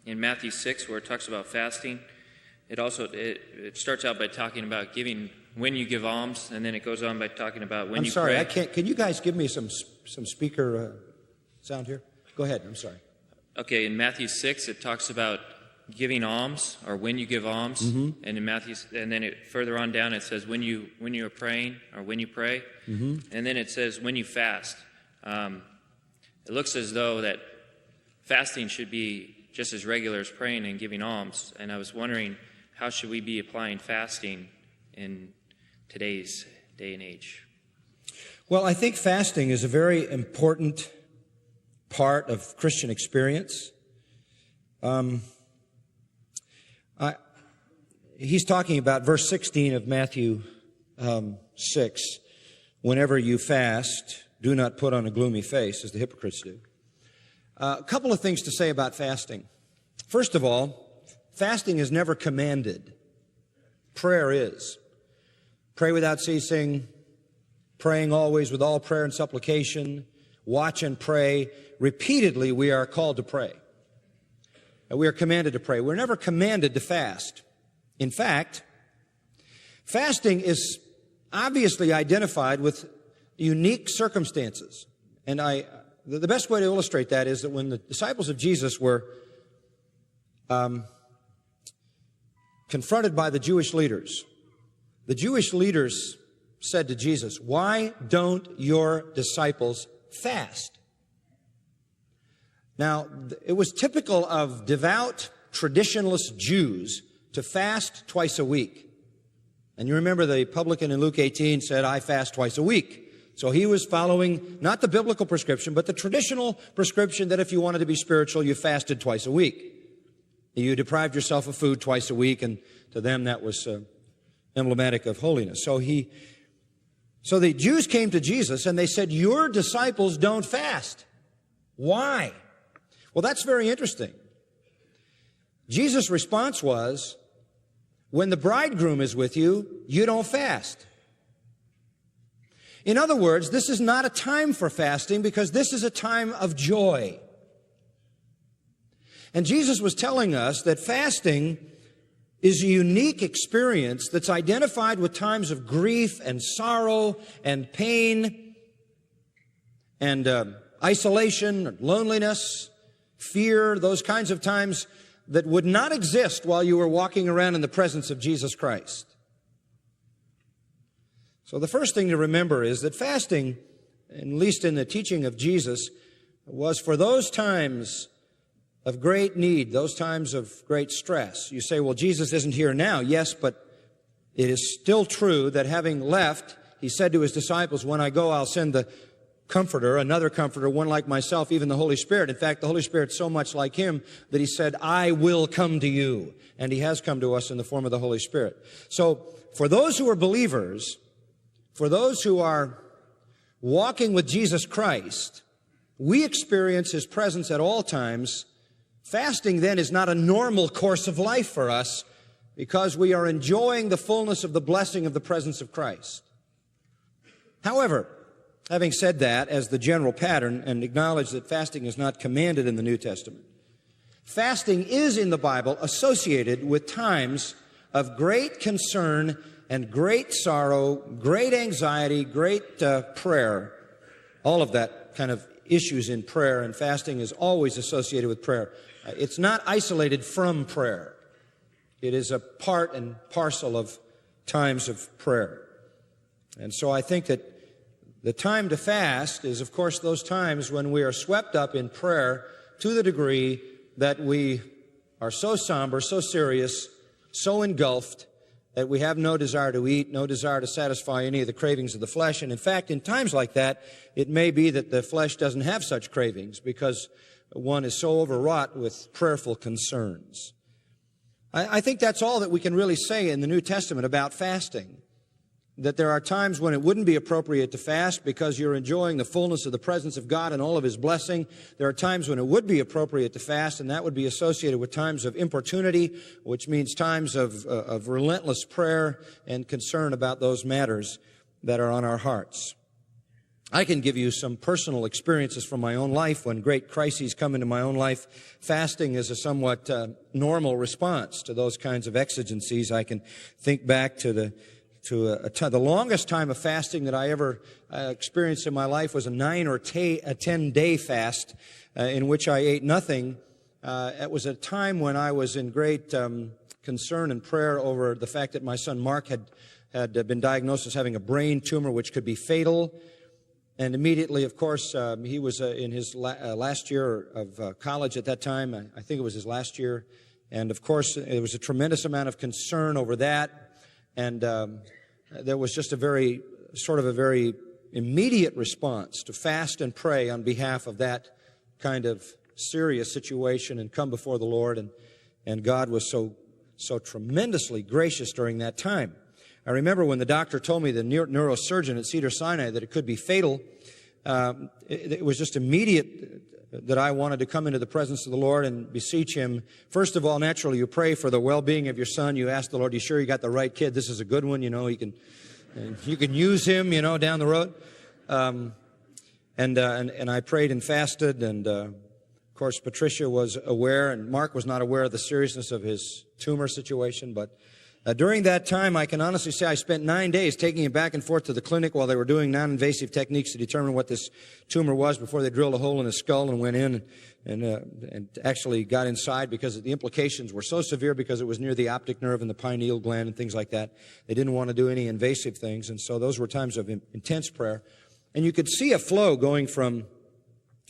in Matthew 6 where it talks about fasting. It starts out by talking about giving when you give alms, and then it goes on by talking about when you pray. I'm sorry, can you guys give me some speaker sound here? Go ahead, I'm sorry. Okay, in Matthew 6 it talks about giving alms, or when you give alms, and in Matthew, and then further on down it says when you are praying, or when you pray, and then it says when you fast. It looks as though that fasting should be just as regular as praying and giving alms, and I was wondering, how should we be applying fasting in today's day and age? Well, I think fasting is a very important part of Christian experience. He's talking about verse 16 of Matthew 6. Whenever you fast, do not put on a gloomy face, as the hypocrites do. A couple of things to say about fasting. First of all, fasting is never commanded. Prayer is. Pray without ceasing, praying always with all prayer and supplication, watch and pray. Repeatedly, we are called to pray. We are commanded to pray. We're never commanded to fast. In fact, fasting is obviously identified with unique circumstances. And the best way to illustrate that is that when the disciples of Jesus were confronted by the Jewish leaders said to Jesus, "Why don't your disciples fast?" Now, it was typical of devout, traditionalist Jews to fast twice a week. And you remember the publican in Luke 18 said, "I fast twice a week." So he was following not the biblical prescription, but the traditional prescription that if you wanted to be spiritual, you fasted twice a week. You deprived yourself of food twice a week, and to them that was emblematic of holiness. So the Jews came to Jesus and they said, "Your disciples don't fast. Why?" Well, that's very interesting. Jesus' response was, when the bridegroom is with you, you don't fast. In other words, this is not a time for fasting because this is a time of joy. And Jesus was telling us that fasting is a unique experience that's identified with times of grief and sorrow and pain and isolation, loneliness, fear, those kinds of times that would not exist while you were walking around in the presence of Jesus Christ. So the first thing to remember is that fasting, at least in the teaching of Jesus, was for those times of great need, those times of great stress. You say, well, Jesus isn't here now. Yes, but it is still true that having left, he said to his disciples, when I go, I'll send the Comforter, another Comforter, one like myself, even the Holy Spirit. In fact, the Holy Spirit's so much like him that he said, I will come to you. And he has come to us in the form of the Holy Spirit. So for those who are believers, for those who are walking with Jesus Christ, we experience his presence at all times. Fasting then is not a normal course of life for us because we are enjoying the fullness of the blessing of the presence of Christ. However, having said that as the general pattern and acknowledge that fasting is not commanded in the New Testament, fasting is in the Bible associated with times of great concern and great sorrow, great anxiety, great prayer. All of that kind of issues in prayer, and fasting is always associated with prayer. It's not isolated from prayer. It is a part and parcel of times of prayer. And so I think that the time to fast is, of course, those times when we are swept up in prayer to the degree that we are so somber, so serious, so engulfed that we have no desire to eat, no desire to satisfy any of the cravings of the flesh. And in fact, in times like that, it may be that the flesh doesn't have such cravings because one is so overwrought with prayerful concerns. I think that's all that we can really say in the New Testament about fasting. That there are times when it wouldn't be appropriate to fast because you're enjoying the fullness of the presence of God and all of his blessing. There are times when it would be appropriate to fast, and that would be associated with times of importunity, which means times of relentless prayer and concern about those matters that are on our hearts. I can give you some personal experiences from my own life. When great crises come into my own life, fasting is a somewhat normal response to those kinds of exigencies. I can think back to the longest time of fasting that I ever experienced in my life was a 9 or 10 day fast in which I ate nothing. It was a time when I was in great concern and prayer over the fact that my son Mark had been diagnosed as having a brain tumor which could be fatal. And immediately, of course, he was in his last year of college at that time. I think it was his last year. And, of course, there was a tremendous amount of concern over that. And there was just a very immediate response to fast and pray on behalf of that kind of serious situation and come before the Lord. And God was so tremendously gracious during that time. I remember when the doctor told me, the neurosurgeon at Cedars-Sinai, that it could be fatal, it was just immediate that I wanted to come into the presence of the Lord and beseech Him. First of all, naturally, you pray for the well-being of your son. You ask the Lord, you sure you got the right kid? This is a good one, you can use him, down the road. And I prayed and fasted, and of course, Patricia was aware, and Mark was not aware of the seriousness of his tumor situation, but during that time, I can honestly say I spent 9 days taking him back and forth to the clinic while they were doing non-invasive techniques to determine what this tumor was before they drilled a hole in his skull and went in and actually got inside, because the implications were so severe because it was near the optic nerve and the pineal gland and things like that. They didn't want to do any invasive things, and so those were times of intense prayer. And you could see a flow going from,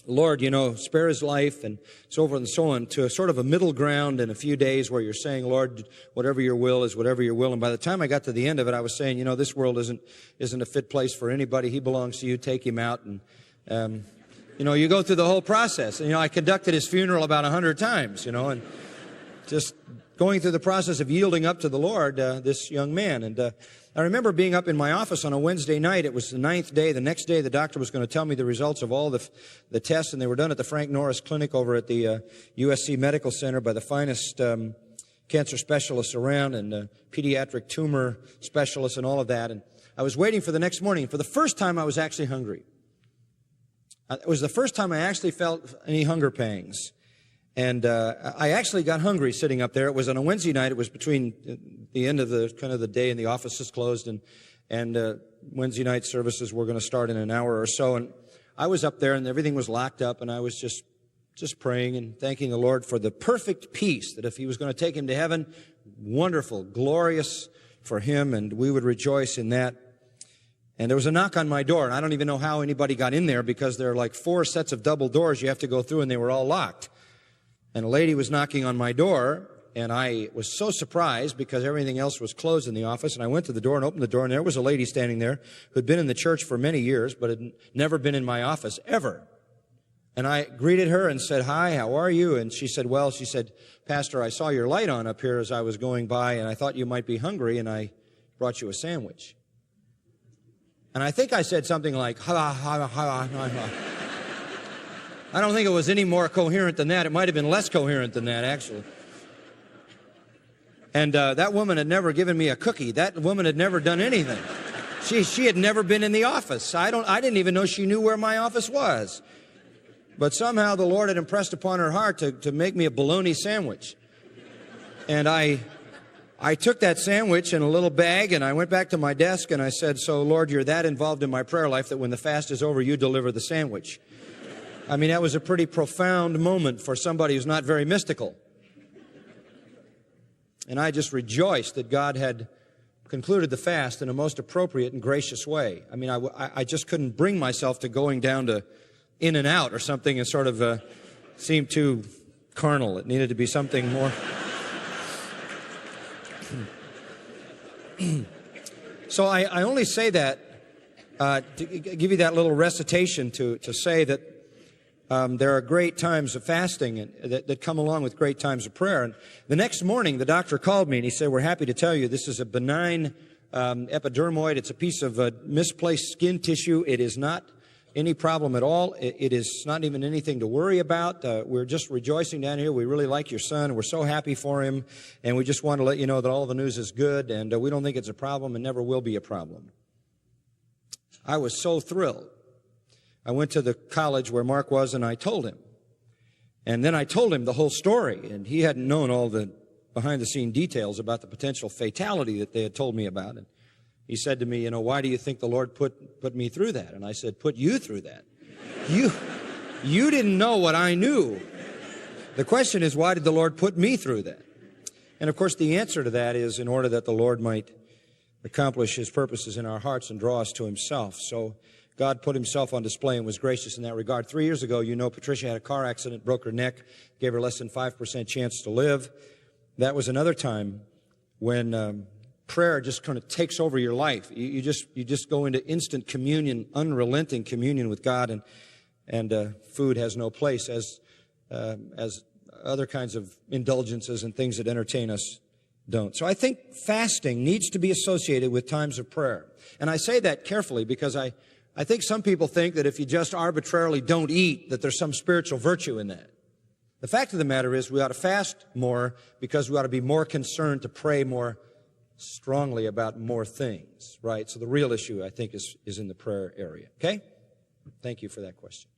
Lord, spare his life, and so forth and so on, to a sort of a middle ground in a few days where you're saying, Lord, whatever your will is whatever your will. And by the time I got to the end of it, I was saying, this world isn't a fit place for anybody. He belongs to you. Take him out. And, you go through the whole process. And, I conducted his funeral about 100 times, and just going through the process of yielding up to the Lord, this young man. And I remember being up in my office on a Wednesday night. It was the 9th day. The next day, the doctor was going to tell me the results of all the tests, and they were done at the Frank Norris Clinic over at the USC Medical Center by the finest cancer specialists around, and pediatric tumor specialists and all of that. And I was waiting for the next morning. For the first time, I was actually hungry. It was the first time I actually felt any hunger pangs. And I actually got hungry sitting up there. It was on a Wednesday night. It was between the end of the day, and the offices closed, and Wednesday night services were going to start in an hour or so. And I was up there, and everything was locked up, and I was just praying and thanking the Lord for the perfect peace, that if He was going to take him to heaven, wonderful, glorious for him, and we would rejoice in that. And there was a knock on my door, and I don't even know how anybody got in there, because there are like 4 sets of double doors you have to go through, and they were all locked. And a lady was knocking on my door, and I was so surprised because everything else was closed in the office. And I went to the door and opened the door, and there was a lady standing there who'd been in the church for many years, but had never been in my office, ever. And I greeted her and said, "Hi, how are you?" And she said, "Pastor, I saw your light on up here as I was going by, and I thought you might be hungry, and I brought you a sandwich." And I think I said something like, "Ha, ha, ha, ha, ha, ha." I don't think it was any more coherent than that. It might have been less coherent than that, actually. And that woman had never given me a cookie. That woman had never done anything. She had never been in the office. I didn't even know she knew where my office was. But somehow the Lord had impressed upon her heart to make me a bologna sandwich. And I took that sandwich in a little bag, and I went back to my desk, and I said, "So, Lord, you're that involved in my prayer life that when the fast is over, you deliver the sandwich." I mean, that was a pretty profound moment for somebody who's not very mystical. And I just rejoiced that God had concluded the fast in a most appropriate and gracious way. I mean, I just couldn't bring myself to going down to In-N-Out or something and sort of seemed too carnal. It needed to be something more. So I only say that to give you that little recitation to say that there are great times of fasting that come along with great times of prayer. And the next morning, the doctor called me and he said, "We're happy to tell you this is a benign epidermoid. It's a piece of misplaced skin tissue. It is not any problem at all. It is not even anything to worry about. We're just rejoicing down here. We really like your son. We're so happy for him. And we just want to let you know that all the news is good. And we don't think it's a problem and never will be a problem." I was so thrilled. I went to the college where Mark was, and I told him. And then I told him the whole story, and he hadn't known all the behind-the-scene details about the potential fatality that they had told me about. And he said to me, why do you think the Lord put me through that? And I said, put you through that? You didn't know what I knew. The question is, why did the Lord put me through that? And of course, the answer to that is in order that the Lord might accomplish His purposes in our hearts and draw us to Himself. So God put Himself on display and was gracious in that regard. 3 years ago, Patricia had a car accident, broke her neck, gave her less than 5% chance to live. That was another time when prayer just kind of takes over your life. You just go into instant communion, unrelenting communion with God, and food has no place as other kinds of indulgences and things that entertain us don't. So I think fasting needs to be associated with times of prayer. And I say that carefully because I think some people think that if you just arbitrarily don't eat, that there's some spiritual virtue in that. The fact of the matter is we ought to fast more because we ought to be more concerned to pray more strongly about more things, right? So the real issue, I think, is in the prayer area. Okay? Thank you for that question.